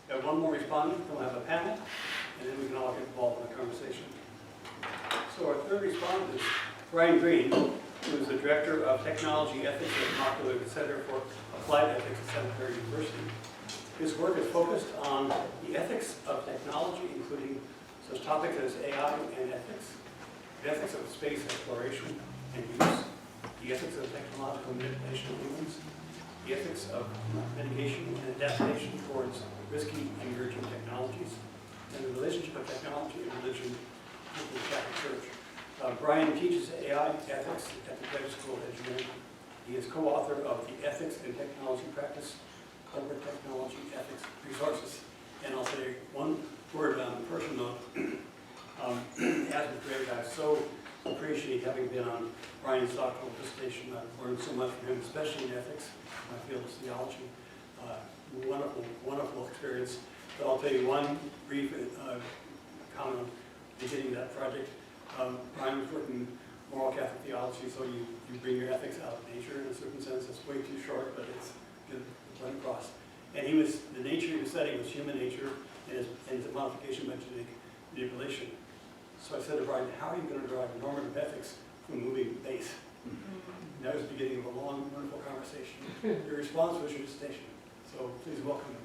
We have one more respondent, then we'll have a panel, and then we can all get involved in the conversation. So our third respondent is Brian Green, who is the Director of Technology Ethics at the Center for Applied Ethics at Santa Clara University. His work is focused on the ethics of technology, including such topics as AI and ethics, the ethics of space exploration and use, the ethics of technological manipulation of humans, the ethics of mitigation and adaptation towards risky and emerging technologies, and the relationship of technology and religion with the Catholic Church. Brian teaches AI ethics at the Graduate School of Engineering. He is co-author of the Ethics in Technology Practice, Corporate Technology Ethics Resources. And I'll say one word on a personal note. As with Greg, I so appreciate having been on Brian's doctoral dissertation. I've learned so much from him, especially in ethics. My field is theology. Wonderful, wonderful experience. But I'll tell you one brief comment on the beginning of that project. Brian was working moral Catholic theology, so you bring your ethics out of nature in a certain sense. It's way too short, but it's good to run across. And the nature he was studying was human nature and his modification by genetic manipulation. So I said to Brian, how are you going to drive normative ethics from moving base? And that was the beginning of a long, wonderful conversation. Your response was your dissertation. So please welcome him.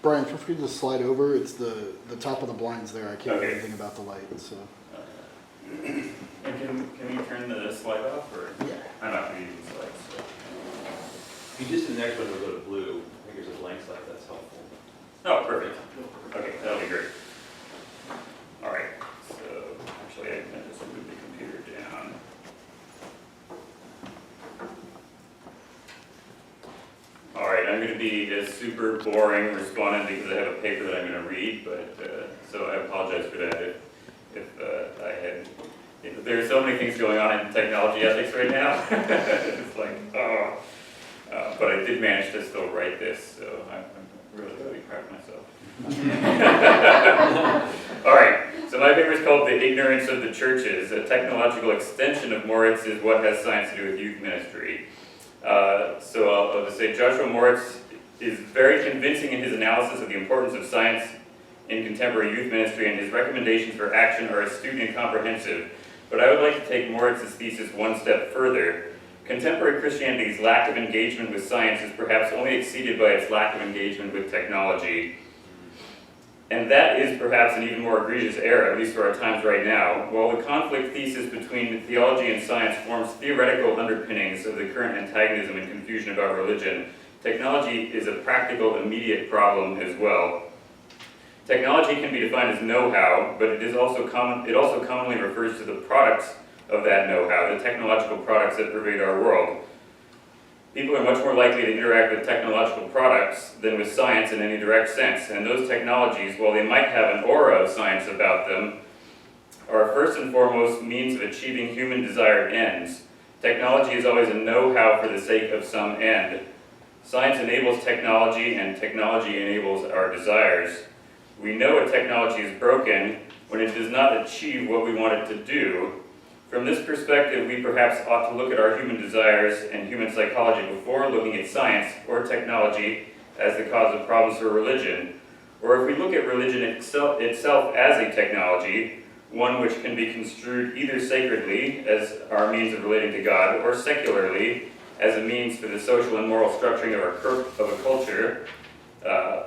Brian, feel free to slide over. It's the top of the blinds there. I can't do Okay. anything about the light. So. And can we turn the slide off, or? Yeah. I'm not going to use the slides. So. If you just, the next one will go to blue, I think there's a blank slide, that's helpful. Oh, perfect. Okay, that'll be great. All right, so actually I can just move the computer down. All right, I'm going to be a super boring respondent because I have a paper that I'm going to read, but so I apologize for that if there are so many things going on in technology ethics right now. It's like, oh. But I did manage to still write this, so I'm really, really proud of myself. All right, so my paper is called The Ignorance of the Churches, a technological extension of Moritz is what has science to do with youth ministry. So I'll just say Joshua Moritz is very convincing in his analysis of the importance of science in contemporary youth ministry, and his recommendations for action are astute and comprehensive. But I would like to take Moritz's thesis one step further. Contemporary Christianity's lack of engagement with science is perhaps only exceeded by its lack of engagement with technology. And that is perhaps an even more egregious error, at least for our times right now. While the conflict thesis between theology and science forms theoretical underpinnings of the current antagonism and confusion about religion, technology is a practical, immediate problem as well. Technology can be defined as know-how, but it also commonly refers to the products of that know-how, the technological products that pervade our world. People are much more likely to interact with technological products than with science in any direct sense, and those technologies, while they might have an aura of science about them, are first and foremost means of achieving human desired ends. Technology is always a know-how for the sake of some end. Science enables technology, and technology enables our desires. We know a technology is broken when it does not achieve what we want it to do. From this perspective, we perhaps ought to look at our human desires and human psychology before looking at science or technology as the cause of problems for religion. Or if we look at religion itself as a technology, one which can be construed either sacredly as our means of relating to God, or secularly as a means for the social and moral structuring of a culture,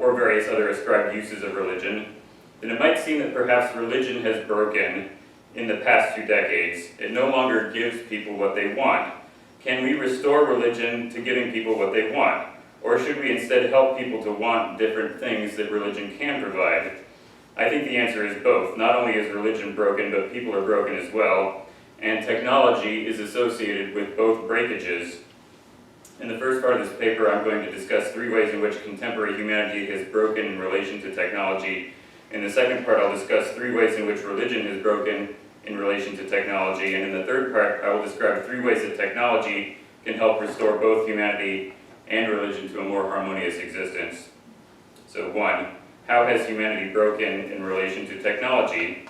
or various other ascribed uses of religion, then it might seem that perhaps religion has broken in the past 2 decades. It no longer gives people what they want. Can we restore religion to giving people what they want? Or should we instead help people to want different things that religion can provide? I think the answer is both. Not only is religion broken, but people are broken as well, and technology is associated with both breakages. In the first part of this paper, I'm going to discuss 3 ways in which contemporary humanity has broken in relation to technology. In the second part, I'll discuss 3 ways in which religion has broken in relation to technology. And in the third part, I will describe 3 ways that technology can help restore both humanity and religion to a more harmonious existence. So 1, how has humanity broken in relation to technology?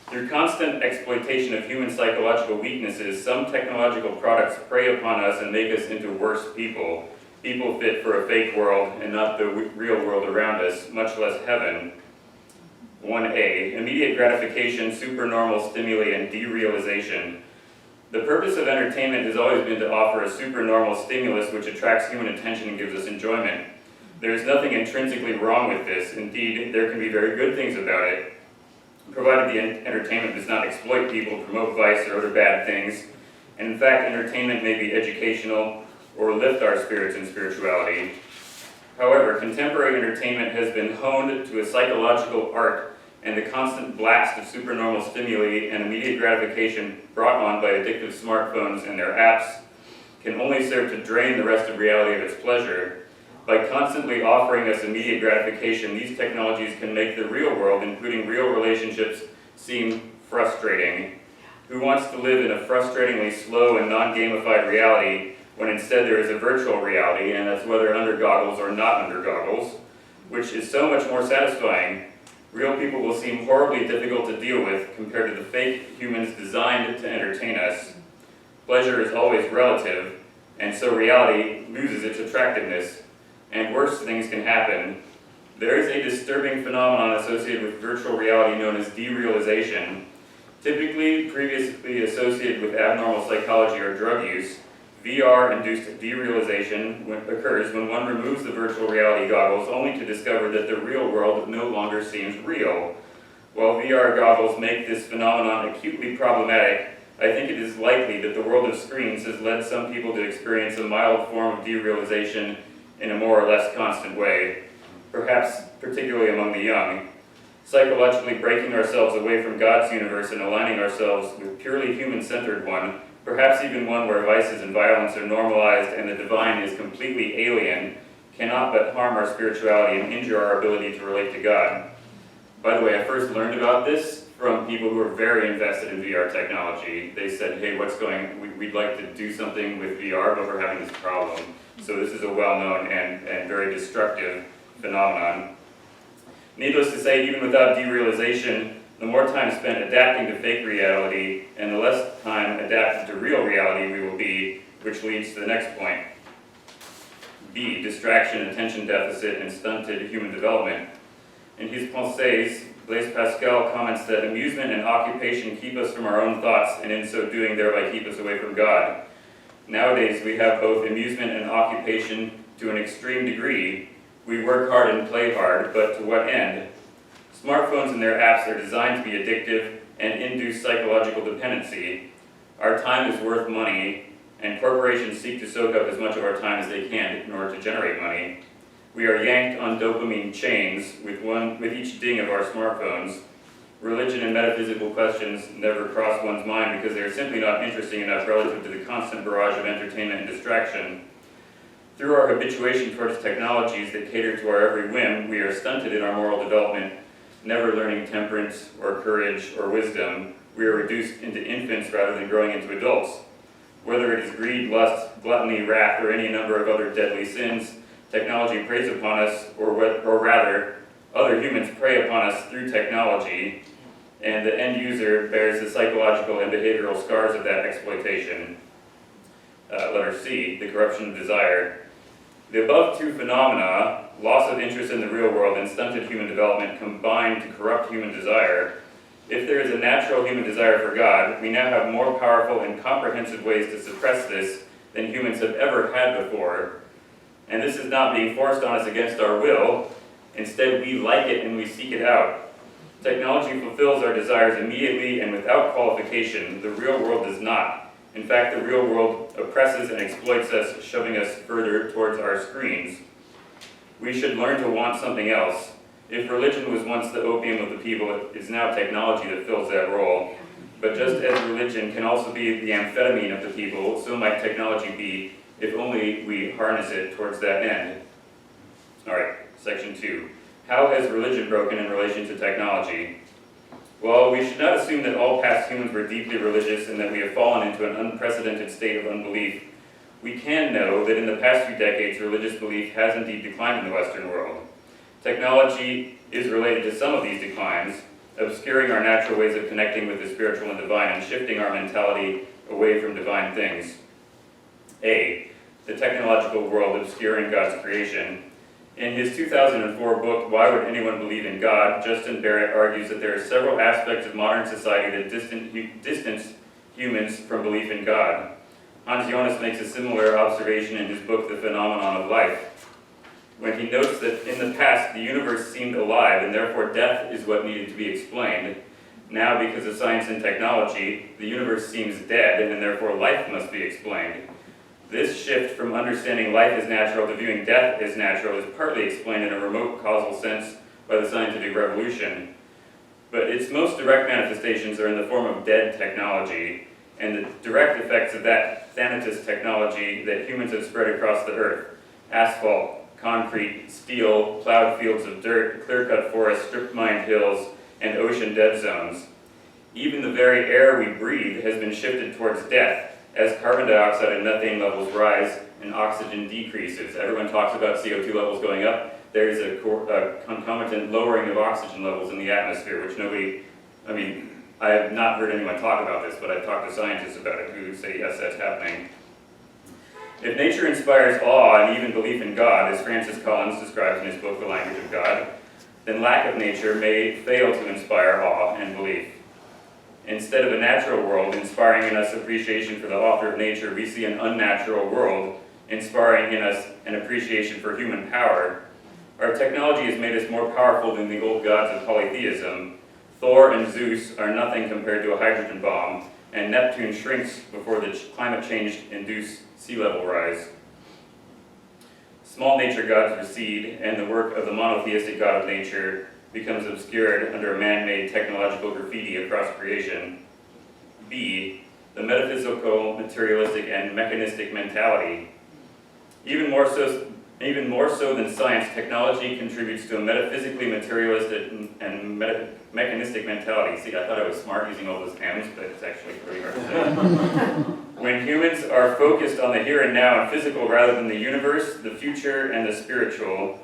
Through constant exploitation of human psychological weaknesses, some technological products prey upon us and make us into worse people, people fit for a fake world and not the real world around us, much less heaven. 1A, immediate gratification, supernormal stimuli, and derealization. The purpose of entertainment has always been to offer a supernormal stimulus which attracts human attention and gives us enjoyment. There is nothing intrinsically wrong with this. Indeed, there can be very good things about it, provided the entertainment does not exploit people, promote vice, or other bad things. And in fact, entertainment may be educational or lift our spirits and spirituality. However, contemporary entertainment has been honed to a psychological art, and the constant blast of supernormal stimuli and immediate gratification brought on by addictive smartphones and their apps can only serve to drain the rest of reality of its pleasure. By constantly offering us immediate gratification, these technologies can make the real world, including real relationships, seem frustrating. Who wants to live in a frustratingly slow and non-gamified reality when instead there is a virtual reality, and that's whether under goggles or not under goggles, which is so much more satisfying? Real people will seem horribly difficult to deal with compared to the fake humans designed to entertain us. Pleasure is always relative, and so reality loses its attractiveness, and worse things can happen. There is a disturbing phenomenon associated with virtual reality known as derealization. Typically previously associated with abnormal psychology or drug use, VR-induced derealization occurs when one removes the virtual reality goggles only to discover that the real world no longer seems real. While VR goggles make this phenomenon acutely problematic, I think it is likely that the world of screens has led some people to experience a mild form of derealization in a more or less constant way, perhaps particularly among the young. Psychologically breaking ourselves away from God's universe and aligning ourselves with purely human-centered one, perhaps even one where vices and violence are normalized and the divine is completely alien, cannot but harm our spirituality and injure our ability to relate to God. By the way, I first learned about this from people who are very invested in VR technology. They said, hey, we'd like to do something with VR, but we're having this problem. So this is a well-known and very destructive phenomenon. Needless to say, even without derealization, the more time spent adapting to fake reality and the less time adapted to real reality we will be, which leads to the next point. B, distraction, attention deficit, and stunted human development. In his Pensées, Blaise Pascal comments that amusement and occupation keep us from our own thoughts, and in so doing thereby keep us away from God. Nowadays we have both amusement and occupation to an extreme degree. We work hard and play hard, but to what end? Smartphones and their apps are designed to be addictive and induce psychological dependency. Our time is worth money, and corporations seek to soak up as much of our time as they can in order to generate money. We are yanked on dopamine chains with each ding of our smartphones. Religion and metaphysical questions never cross one's mind because they are simply not interesting enough relative to the constant barrage of entertainment and distraction. Through our habituation towards technologies that cater to our every whim, we are stunted in our moral development, never learning temperance or courage or wisdom. We are reduced into infants rather than growing into adults. Whether it is greed, lust, gluttony, wrath, or any number of other deadly sins, technology preys upon us, or rather, other humans prey upon us through technology, and the end user bears the psychological and behavioral scars of that exploitation. Letter C, the corruption of desire. The above two phenomena, loss of interest in the real world and stunted human development, combine to corrupt human desire. If there is a natural human desire for God, we now have more powerful and comprehensive ways to suppress this than humans have ever had before. And this is not being forced on us against our will. Instead, we like it and we seek it out. Technology fulfills our desires immediately and without qualification. The real world does not. In fact, the real world oppresses and exploits us, shoving us further towards our screens. We should learn to want something else. If religion was once the opium of the people, it is now technology that fills that role. But just as religion can also be the amphetamine of the people, so might technology be, if only we harness it towards that end. All right, section 2. How has religion broken in relation to technology? Well, we should not assume that all past humans were deeply religious and that we have fallen into an unprecedented state of unbelief. We can know that in the past few decades, religious belief has indeed declined in the Western world. Technology is related to some of these declines. obscuring our natural ways of connecting with the spiritual and divine and shifting our mentality away from divine things. A, the technological world obscuring God's creation. In his 2004 book, Why Would Anyone Believe in God?, Justin Barrett argues that there are several aspects of modern society that distance humans from belief in God. Hans Jonas makes a similar observation in his book, The Phenomenon of Life, when he notes that in the past the universe seemed alive and therefore death is what needed to be explained. Now, because of science and technology, the universe seems dead and therefore life must be explained. This shift from understanding life as natural to viewing death as natural is partly explained in a remote causal sense by the scientific revolution, but its most direct manifestations are in the form of dead technology and the direct effects of that thanatos technology that humans have spread across the earth: asphalt, concrete, steel, plowed fields of dirt, clear-cut forests, strip-mined hills, and ocean dead zones. Even the very air we breathe has been shifted towards death, as carbon dioxide and methane levels rise and oxygen decreases. Everyone talks about CO2 levels going up. There's a concomitant lowering of oxygen levels in the atmosphere, which I have not heard anyone talk about this, but I've talked to scientists about it who say, yes, that's happening. If nature inspires awe and even belief in God, as Francis Collins describes in his book, The Language of God, then lack of nature may fail to inspire awe and belief. Instead of a natural world inspiring in us appreciation for the author of nature, we see an unnatural world inspiring in us an appreciation for human power. Our technology has made us more powerful than the old gods of polytheism. Thor and Zeus are nothing compared to a hydrogen bomb, and Neptune shrinks before the climate change-induced sea level rise. Small nature gods recede, and the work of the monotheistic God of nature becomes obscured under a man-made technological graffiti across creation. B, the metaphysical, materialistic, and mechanistic mentality. Even more so than science, technology contributes to a metaphysically materialistic and mechanistic mentality. See, I thought I was smart using all those M's, but it's actually pretty hard to say. When humans are focused on the here and now and physical rather than the universe, the future, and the spiritual,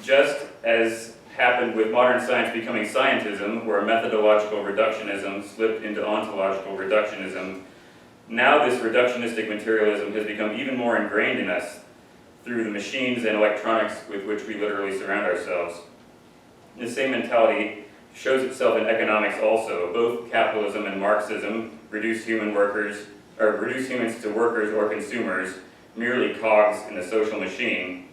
just as happened with modern science becoming scientism, where methodological reductionism slipped into ontological reductionism, now this reductionistic materialism has become even more ingrained in us through the machines and electronics with which we literally surround ourselves. This same mentality shows itself in economics also. Both capitalism and Marxism reduce humans to workers or consumers, merely cogs in a social machine.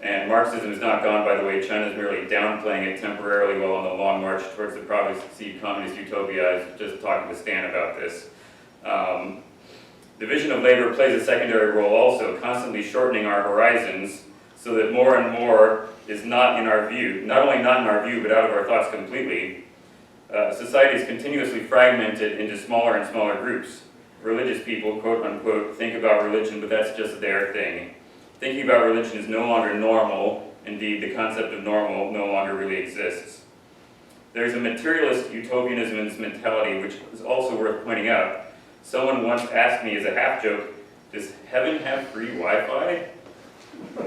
And Marxism is not gone, by the way. China is merely downplaying it temporarily while on the long march towards the progressive communist utopia. I was just talking to Stan about this. Division of labor plays a secondary role also, constantly shortening our horizons so that more and more is not in our view, not only not in our view, but out of our thoughts completely. Society is continuously fragmented into smaller and smaller groups. Religious people, quote unquote, think about religion, but that's just their thing. Thinking about religion is no longer normal. Indeed, the concept of normal no longer really exists. There's a materialist utopianism in this mentality, which is also worth pointing out. Someone once asked me as a half joke, does heaven have free Wi-Fi?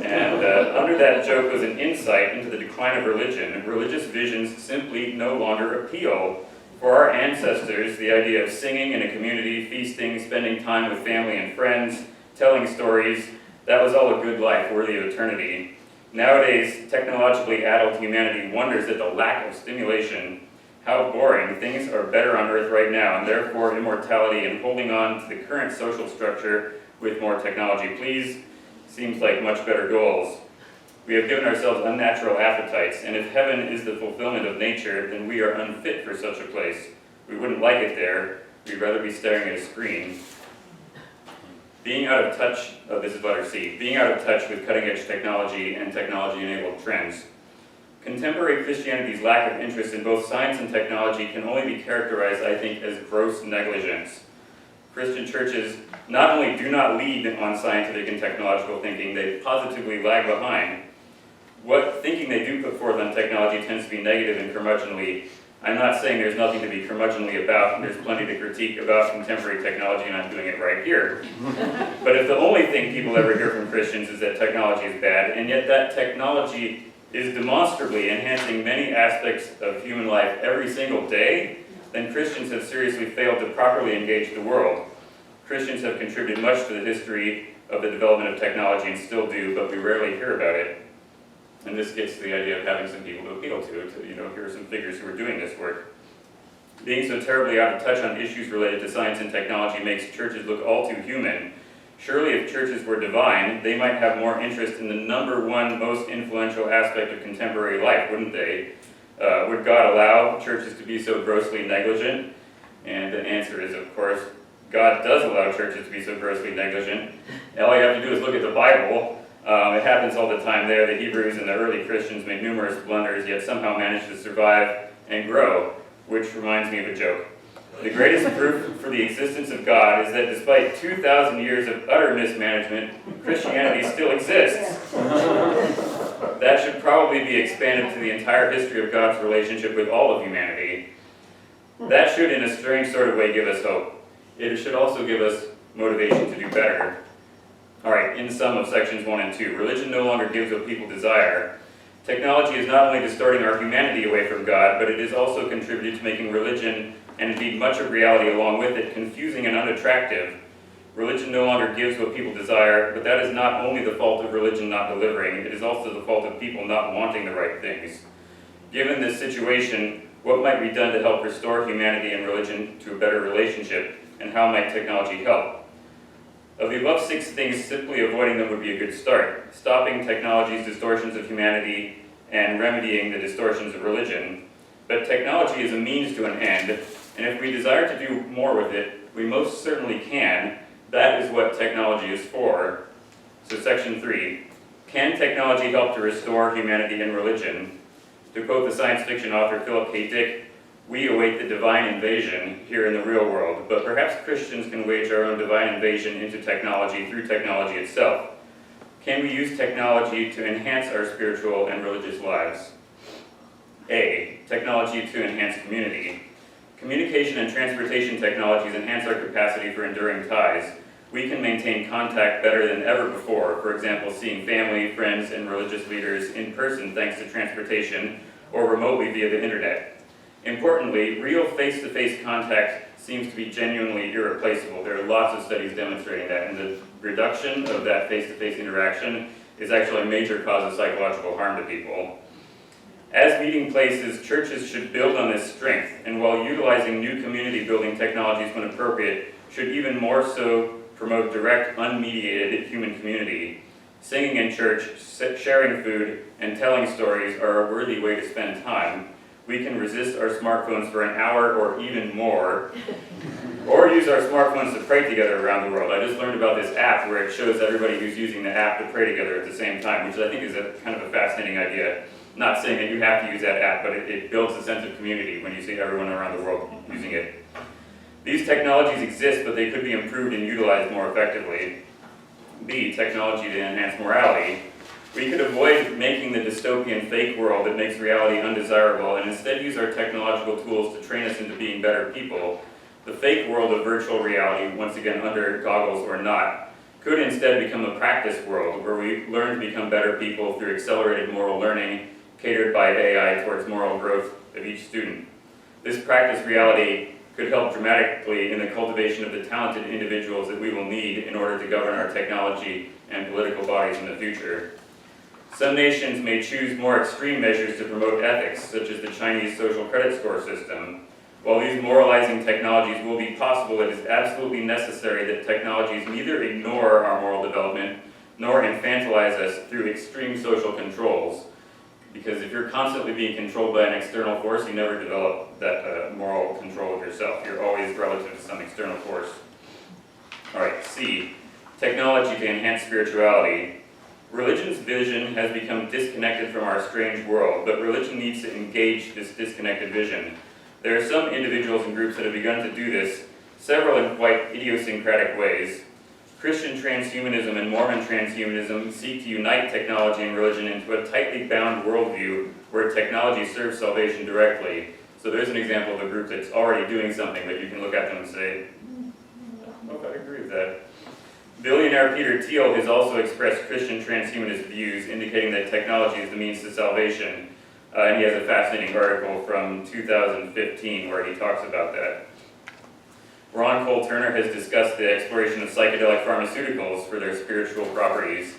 And under that joke was an insight into the decline of religion. Religious visions simply no longer appeal. For our ancestors, the idea of singing in a community, feasting, spending time with family and friends, telling stories, that was all a good life worthy of eternity. Nowadays, technologically addled humanity wonders at the lack of stimulation. How boring. Things are better on earth right now, and therefore immortality and holding on to the current social structure with more technology, please, seems like much better goals. We have given ourselves unnatural appetites, and if heaven is the fulfillment of nature, then we are unfit for such a place. We wouldn't like it there. We'd rather be staring at a screen. Being out of touch, this is letter C, being out of touch with cutting-edge technology and technology-enabled trends. Contemporary Christianity's lack of interest in both science and technology can only be characterized, I think, as gross negligence. Christian churches not only do not lead on scientific and technological thinking, they positively lag behind. What thinking they do put forth on technology tends to be negative and curmudgeonly. I'm not saying there's nothing to be curmudgeonly about, and there's plenty to critique about contemporary technology, and I'm doing it right here. But if the only thing people ever hear from Christians is that technology is bad, and yet that technology is demonstrably enhancing many aspects of human life every single day, then Christians have seriously failed to properly engage the world. Christians have contributed much to the history of the development of technology and still do, but we rarely hear about it. And this gets to the idea of having some people to appeal to here are some figures who are doing this work. Being so terribly out of touch on issues related to science and technology makes churches look all too human. Surely if churches were divine, they might have more interest in the number one most influential aspect of contemporary life, wouldn't they? Would God allow churches to be so grossly negligent? And the answer is, of course, God does allow churches to be so grossly negligent. All you have to do is look at the Bible. It happens all the time there. The Hebrews and the early Christians made numerous blunders, yet somehow managed to survive and grow, which reminds me of a joke. The greatest proof for the existence of God is that despite 2,000 years of utter mismanagement, Christianity still exists. That should probably be expanded to the entire history of God's relationship with all of humanity. That should, in a strange sort of way, give us hope. It should also give us motivation to do better. All right, in sum of sections 1 and 2, religion no longer gives what people desire. Technology is not only distorting our humanity away from God, but it is also contributed to making religion, and indeed much of reality along with it, confusing and unattractive. Religion no longer gives what people desire, but that is not only the fault of religion not delivering, it is also the fault of people not wanting the right things. Given this situation, what might be done to help restore humanity and religion to a better relationship, and how might technology help? Of the above 6 things, simply avoiding them would be a good start. Stopping technology's distortions of humanity and remedying the distortions of religion. But technology is a means to an end, and if we desire to do more with it, we most certainly can. That is what technology is for. So section 3, can technology help to restore humanity and religion? To quote the science fiction author Philip K. Dick, we await the divine invasion here in the real world, but perhaps Christians can wage our own divine invasion into technology through technology itself. Can we use technology to enhance our spiritual and religious lives? A, technology to enhance community. Communication and transportation technologies enhance our capacity for enduring ties. We can maintain contact better than ever before, for example, seeing family, friends, and religious leaders in person thanks to transportation, or remotely via the internet. Importantly, real face-to-face contact seems to be genuinely irreplaceable. There are lots of studies demonstrating that, and the reduction of that face-to-face interaction is actually a major cause of psychological harm to people. As meeting places, churches should build on this strength, and while utilizing new community-building technologies when appropriate, should even more so promote direct, unmediated human community. Singing in church, sharing food, and telling stories are a worthy way to spend time. We can resist our smartphones for an hour or even more, or use our smartphones to pray together around the world. I just learned about this app where it shows everybody who's using the app to pray together at the same time, which I think is a kind of a fascinating idea. Not saying that you have to use that app, but it builds a sense of community when you see everyone around the world using it. These technologies exist, but they could be improved and utilized more effectively. B, technology to enhance morality. We could avoid making the dystopian fake world that makes reality undesirable and instead use our technological tools to train us into being better people. The fake world of virtual reality, once again under goggles or not, could instead become a practice world where we learn to become better people through accelerated moral learning catered by AI towards moral growth of each student. This practice reality could help dramatically in the cultivation of the talented individuals that we will need in order to govern our technology and political bodies in the future. Some nations may choose more extreme measures to promote ethics, such as the Chinese social credit score system. While these moralizing technologies will be possible, it is absolutely necessary that technologies neither ignore our moral development nor infantilize us through extreme social controls. Because if you're constantly being controlled by an external force, you never develop that moral control of yourself. You're always relative to some external force. All right, C, technology to enhance spirituality. Religion's vision has become disconnected from our strange world, but religion needs to engage this disconnected vision. There are some individuals and groups that have begun to do this, several in quite idiosyncratic ways. Christian transhumanism and Mormon transhumanism seek to unite technology and religion into a tightly bound worldview where technology serves salvation directly. So there's an example of a group that's already doing something that you can look at them and say, I don't know if I agree with that. billionaire Peter Thiel has also expressed Christian transhumanist views, indicating that technology is the means to salvation. And he has a fascinating article from 2015 where he talks about that. Ron Cole Turner has discussed the exploration of psychedelic pharmaceuticals for their spiritual properties.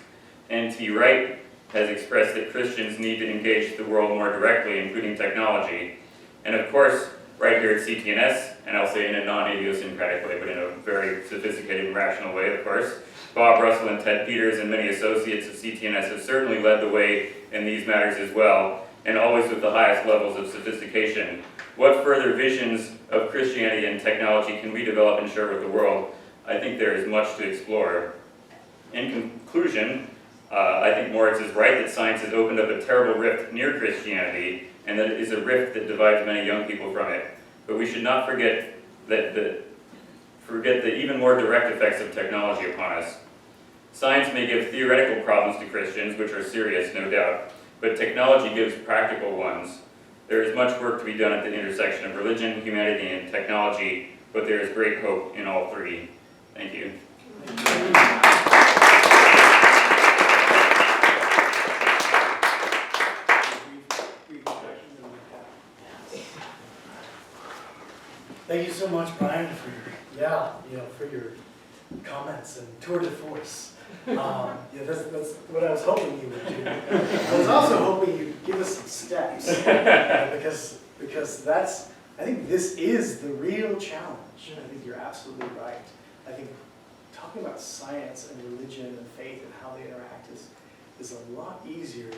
N.T. Wright has expressed that Christians need to engage the world more directly, including technology. And of course, right here at CTNS, and I'll say in a non-idiosyncratic way, but in a very sophisticated and rational way, of course, Bob Russell and Ted Peters and many associates of CTNS have certainly led the way in these matters as well, and always with the highest levels of sophistication. What further visions of Christianity and technology can we develop and share with the world? I think there is much to explore. In conclusion, I think Moritz is right that science has opened up a terrible rift near Christianity, and that it is a rift that divides many young people from it. But we should not forget the even more direct effects of technology upon us. Science may give theoretical problems to Christians, which are serious, no doubt, but technology gives practical ones. There is much work to be done at the intersection of religion, humanity, and technology, but there is great hope in all three. Thank you. Thank you so much, Brian, for your comments and tour de force. That's what I was hoping you would do. I was also hoping you'd give us some steps, because I think this is the real challenge. I think you're absolutely right. I think talking about science and religion and faith and how they interact is a lot easier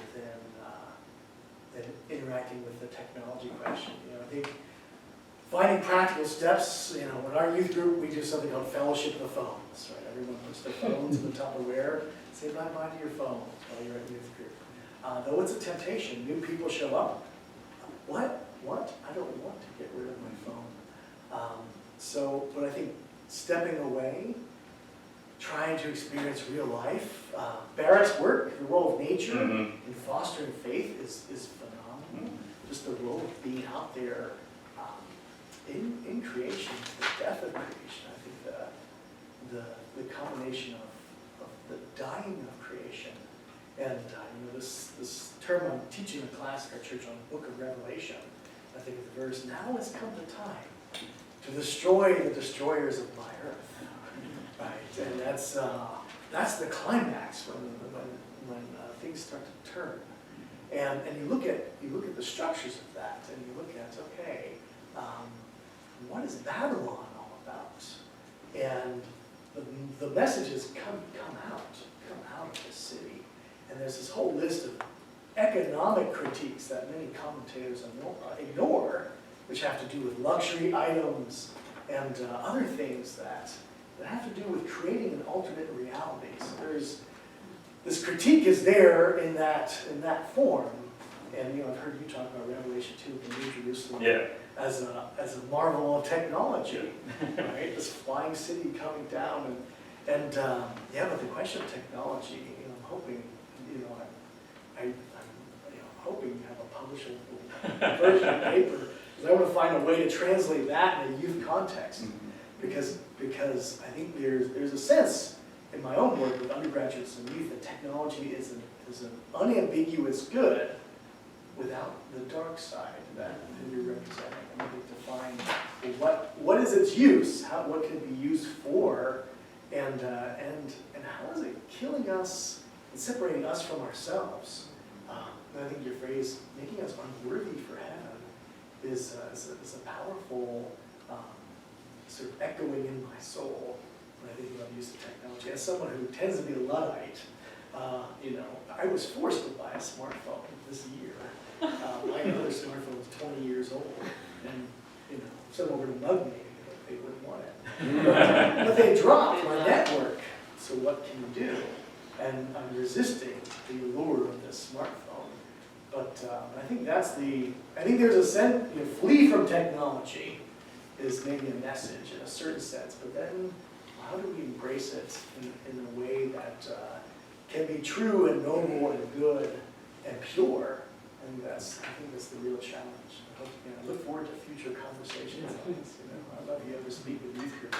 than interacting with the technology question. I think finding practical steps, in our youth group, we do something called Fellowship of the Phones, right? Everyone puts their phones in the Tupperware, say bye-bye to your phones while you're at youth group. Though it's a temptation, new people show up. What? I don't want to get rid of my phone. But I think stepping away, trying to experience real life. Barrett's work, the role of nature in fostering faith is phenomenal. Just the role of being out there in creation, the death of creation. I think the combination of the dying of creation and this term I'm teaching a class at our church on the book of Revelation. I think of the verse, now has come the time to destroy the destroyers of my earth. Right, and that's the climax when things start to turn. And you look at the structures of that, and you look at, okay, what is Babylon all about? And the messages come out of this city, and there's this whole list of economic critiques that many commentators ignore, which have to do with luxury items and other things that have to do with creating an alternate reality. So there's this critique is there in that form, and I've heard you talk about Revelation 2, the New Jerusalem. Yeah. As a marvel of technology, right? This flying city coming down, but the question of technology, I'm hoping, I'm hoping you have a publishable version of paper, because I want to find a way to translate that in a youth context, because I think there's a sense in my own work with undergraduates and youth that technology is an unambiguous good without the dark side that you're representing. And we need to find what is its use, what can it be used for, and how is it killing us and separating us from ourselves. And I think your phrase, making us unworthy for heaven, is a powerful sort of echoing in my soul when I think about the use of technology. As someone who tends to be a Luddite, I was forced to buy a smartphone this year. My other smartphone was 20 years old, and someone were to mug me, they wouldn't want it. But they dropped my network, so what can you do? And I'm resisting the allure of this smartphone. But I think there's a sense, flee from technology is maybe a message in a certain sense, but then how do we embrace it in a way that can be true and noble and good and pure? I think that's the real challenge. I look forward to future conversations on this. I'd love to ever speak with youth groups.